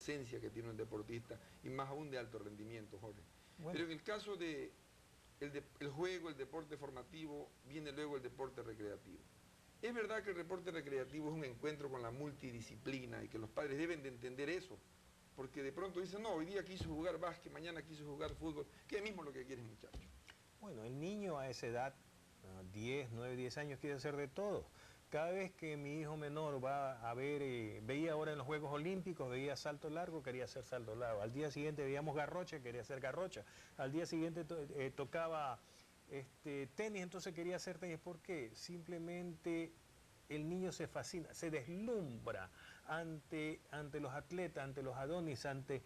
esencia que tiene un deportista, y más aún de alto rendimiento, Jorge. Bueno. Pero en el caso de el juego, el deporte formativo, viene luego el deporte recreativo. Es verdad que el deporte recreativo es un encuentro con la multidisciplina y que los padres deben de entender eso, porque de pronto dicen, no, hoy día quiso jugar básquet, mañana quiso jugar fútbol, que es mismo lo que quiere el muchacho. Bueno, el niño a esa edad, 10, 9, 10 años, quiere hacer de todo. Cada vez que mi hijo menor va a ver, veía ahora en los Juegos Olímpicos, veía salto largo, quería hacer salto largo. Al día siguiente veíamos garrocha, quería hacer garrocha. Al día siguiente tocaba tenis, entonces quería hacer tenis. ¿Por qué? Simplemente el niño se fascina, se deslumbra ante los atletas, ante los adonis, ante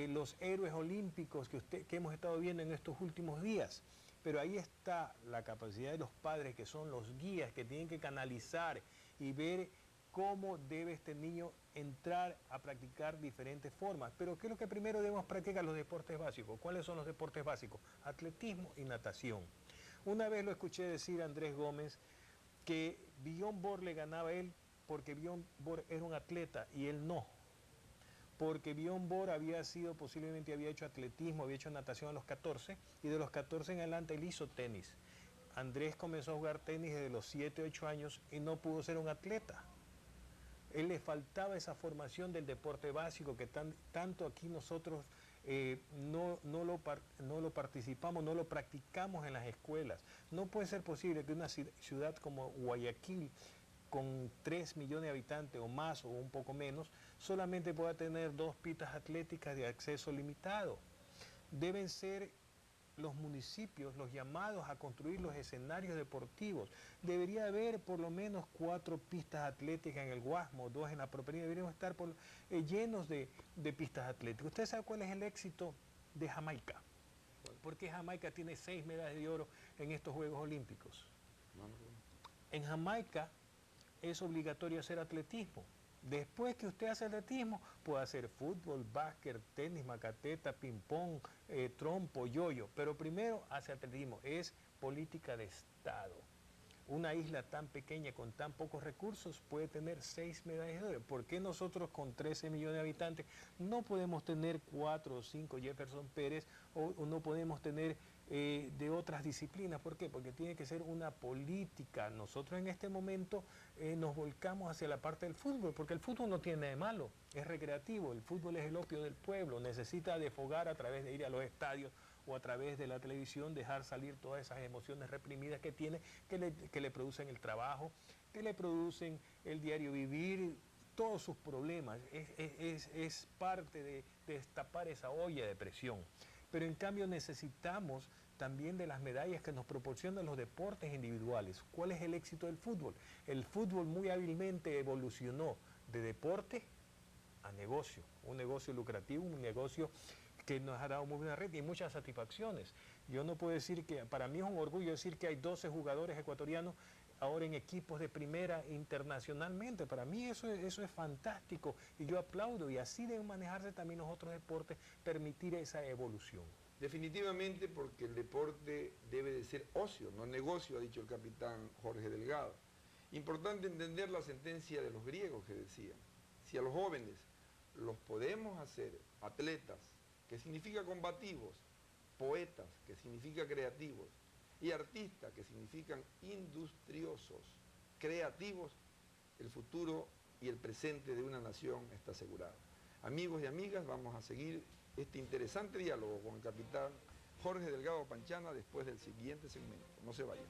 los héroes olímpicos que hemos estado viendo en estos últimos días. Pero ahí está la capacidad de los padres, que son los guías, que tienen que canalizar y ver cómo debe este niño entrar a practicar diferentes formas. Pero ¿qué es lo que primero debemos practicar? Los deportes básicos. ¿Cuáles son los deportes básicos? Atletismo y natación. Una vez lo escuché decir a Andrés Gómez que Bjorn Borg le ganaba a él porque Bjorn Borg era un atleta y él no. Porque Bjorn Borg posiblemente había hecho atletismo, había hecho natación a los 14, y de los 14 en adelante él hizo tenis. Andrés comenzó a jugar tenis desde los 7, 8 años y no pudo ser un atleta. Él le faltaba esa formación del deporte básico que tanto aquí nosotros no lo participamos, no lo practicamos en las escuelas. No puede ser posible que una ciudad como Guayaquil, con 3 millones de habitantes o más o un poco menos, solamente pueda tener 2 pistas atléticas de acceso limitado. Deben ser los municipios los llamados a construir los escenarios deportivos. Debería haber por lo menos 4 pistas atléticas en el Guasmo, 2 en la Propería, deberíamos estar llenos de pistas atléticas. ¿Usted sabe cuál es el éxito de Jamaica? ¿Por qué Jamaica tiene 6 medallas de oro en estos Juegos Olímpicos? En Jamaica es obligatorio hacer atletismo. Después que usted hace atletismo, puede hacer fútbol, básquet, tenis, macateta, ping-pong, trompo, yoyo. Pero primero hace atletismo. Es política de Estado. Una isla tan pequeña, con tan pocos recursos, puede tener 6 medallas de oro. ¿Por qué nosotros, con 13 millones de habitantes, no podemos tener 4 o 5 Jefferson Pérez o no podemos tener de otras disciplinas? ¿Por qué? Porque tiene que ser una política. Nosotros en este momento nos volcamos hacia la parte del fútbol, porque el fútbol no tiene nada de malo, es recreativo. El fútbol es el opio del pueblo, necesita desfogar a través de ir a los estadios o a través de la televisión, dejar salir todas esas emociones reprimidas que tiene, que le producen el trabajo, que le producen el diario vivir, todos sus problemas. Es parte de destapar esa olla de presión. Pero en cambio necesitamos también de las medallas que nos proporcionan los deportes individuales. ¿Cuál es el éxito del fútbol? El fútbol muy hábilmente evolucionó de deporte a negocio, un negocio lucrativo, un negocio que nos ha dado muy buena red y muchas satisfacciones. Yo no puedo decir que, para mí es un orgullo decir que hay 12 jugadores ecuatorianos ahora en equipos de primera internacionalmente. Para mí eso es fantástico y yo aplaudo, y así deben manejarse también los otros deportes, permitir esa evolución. Definitivamente, porque el deporte debe de ser ocio, no negocio, ha dicho el capitán Jorge Delgado. Importante entender la sentencia de los griegos que decían, si a los jóvenes los podemos hacer atletas, que significa combativos, poetas, que significa creativos, y artistas, que significan industriosos, creativos, el futuro y el presente de una nación está asegurado. Amigos y amigas, vamos a seguir este interesante diálogo con el capitán Jorge Delgado Panchana después del siguiente segmento. No se vayan.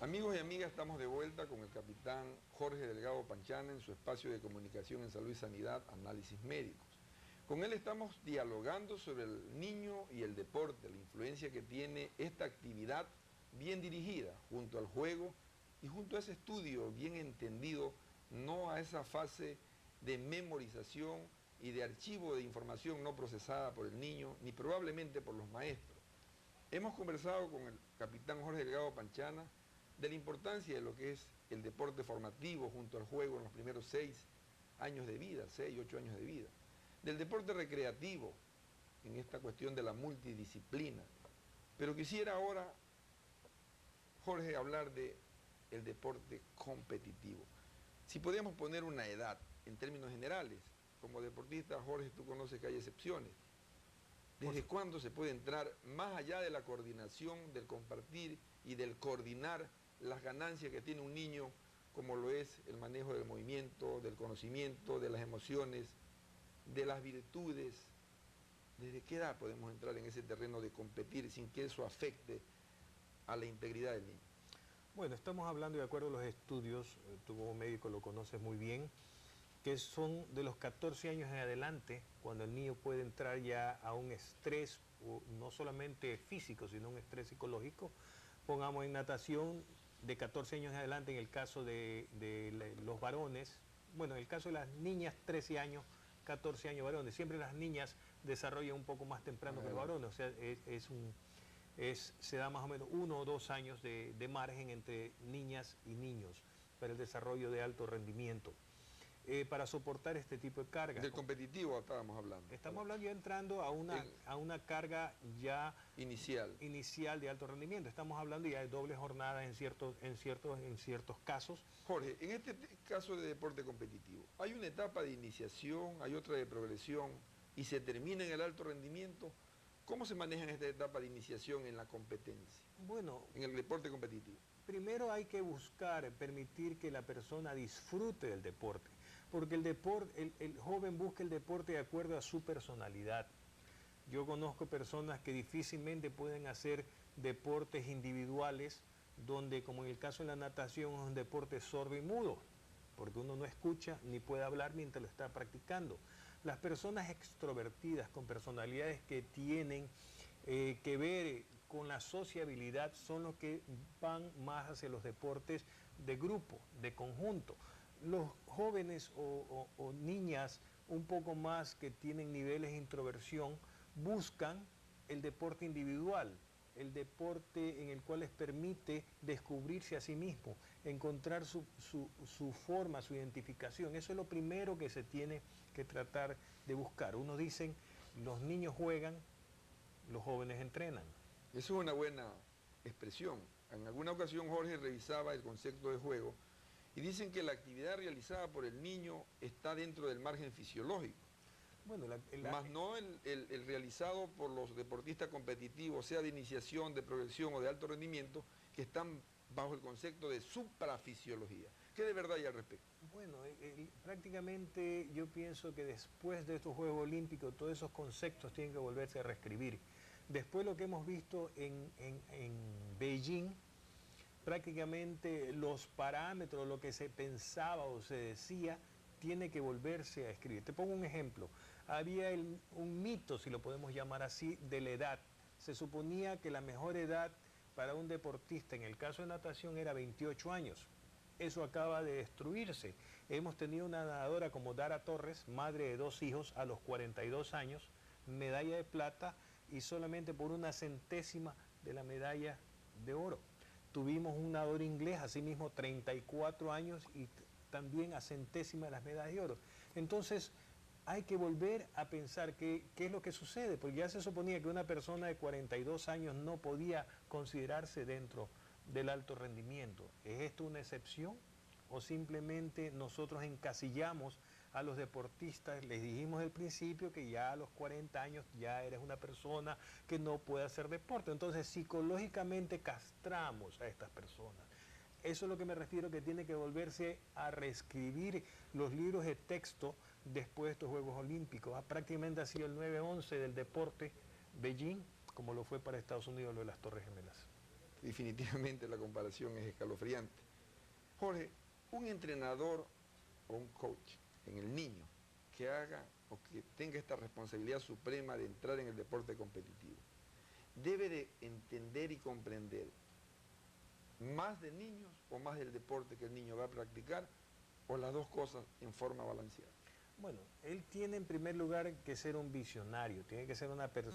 Amigos y amigas, estamos de vuelta con el capitán Jorge Delgado Panchana en su espacio de comunicación en Salud y Sanidad, Análisis Médicos. Con él estamos dialogando sobre el niño y el deporte, la influencia que tiene esta actividad bien dirigida junto al juego y junto a ese estudio bien entendido, no a esa fase de memorización y de archivo de información no procesada por el niño, ni probablemente por los maestros. Hemos conversado con el capitán Jorge Delgado Panchana de la importancia de lo que es el deporte formativo junto al juego en los primeros 6 años de vida, 6, 8 años de vida, del deporte recreativo en esta cuestión de la multidisciplina. Pero quisiera ahora, Jorge, hablar de el deporte competitivo? Si podíamos poner una edad en términos generales, como deportista, Jorge, tú conoces que hay excepciones. ¿Desde cuándo se puede entrar más allá de la coordinación, del compartir y del coordinar las ganancias que tiene un niño, como lo es el manejo del movimiento, del conocimiento, de las emociones, de las virtudes? ¿Desde qué edad podemos entrar en ese terreno de competir sin que eso afecte a la integridad del niño? Bueno, estamos hablando de acuerdo a los estudios, tú como médico lo conoces muy bien, que son de los 14 años en adelante, cuando el niño puede entrar ya a un estrés, no solamente físico, sino un estrés psicológico. Pongamos en natación de 14 años en adelante, en el caso de los varones, bueno, en el caso de las niñas, 13 años, 14 años varones. Siempre las niñas desarrollan un poco más temprano que los varones, o sea, se da más o menos 1 o 2 años de margen entre niñas y niños para el desarrollo de alto rendimiento. Para soportar este tipo de cargas. Del competitivo estábamos hablando. Estamos hablando ya entrando a una carga ya inicial de alto rendimiento. Estamos hablando ya de doble jornada en ciertos casos. Jorge, en este caso de deporte competitivo, ¿hay una etapa de iniciación, hay otra de progresión y se termina en el alto rendimiento? ¿Cómo se maneja en esta etapa de iniciación en la competencia? Bueno, en el deporte competitivo. Primero hay que buscar, permitir que la persona disfrute del deporte, porque el joven busca el deporte de acuerdo a su personalidad. Yo conozco personas que difícilmente pueden hacer deportes individuales, donde, como en el caso de la natación, es un deporte sordo y mudo, porque uno no escucha ni puede hablar mientras lo está practicando. Las personas extrovertidas, con personalidades que tienen que ver con la sociabilidad, son los que van más hacia los deportes de grupo, de conjunto. Los jóvenes o niñas un poco más que tienen niveles de introversión buscan el deporte individual, el deporte en el cual les permite descubrirse a sí mismo, encontrar su forma, su identificación. Eso es lo primero que se tiene que tratar de buscar. Unos dicen, los niños juegan, los jóvenes entrenan. Eso es una buena expresión. En alguna ocasión Jorge revisaba el concepto de juego y dicen que la actividad realizada por el niño está dentro del margen fisiológico. Bueno, más no el realizado por los deportistas competitivos, sea de iniciación, de progresión o de alto rendimiento, que están bajo el concepto de suprafisiología. ¿Qué de verdad hay al respecto? Bueno, prácticamente yo pienso que después de estos Juegos Olímpicos todos esos conceptos tienen que volverse a reescribir. Después lo que hemos visto en Beijing, prácticamente los parámetros, lo que se pensaba o se decía, tiene que volverse a escribir. Te pongo un ejemplo. Había un mito, si lo podemos llamar así, de la edad. Se suponía que la mejor edad para un deportista, en el caso de natación, era 28 años. Eso acaba de destruirse. Hemos tenido una nadadora como Dara Torres, madre de 2 hijos, a los 42 años, medalla de plata y solamente por una centésima de la medalla de oro. Tuvimos un nadador inglés, asimismo 34 años y también a centésima de las medallas de oro. Entonces, hay que volver a pensar qué es lo que sucede, porque ya se suponía que una persona de 42 años no podía considerarse dentro del alto rendimiento. ¿Es esto una excepción? ¿O simplemente nosotros encasillamos a los deportistas? Les dijimos al principio que ya a los 40 años ya eres una persona que no puede hacer deporte. Entonces, psicológicamente castramos a estas personas. Eso es lo que me refiero, que tiene que volverse a reescribir los libros de texto después de estos Juegos Olímpicos. Prácticamente ha sido el 9-11 del deporte Beijing, como lo fue para Estados Unidos lo de las Torres Gemelas. Definitivamente la comparación es escalofriante. Jorge, un entrenador o un coach en el niño que haga o que tenga esta responsabilidad suprema de entrar en el deporte competitivo, debe de entender y comprender más de niños o más del deporte que el niño va a practicar, o las dos cosas en forma balanceada. Bueno, él tiene en primer lugar que ser un visionario, tiene que ser una persona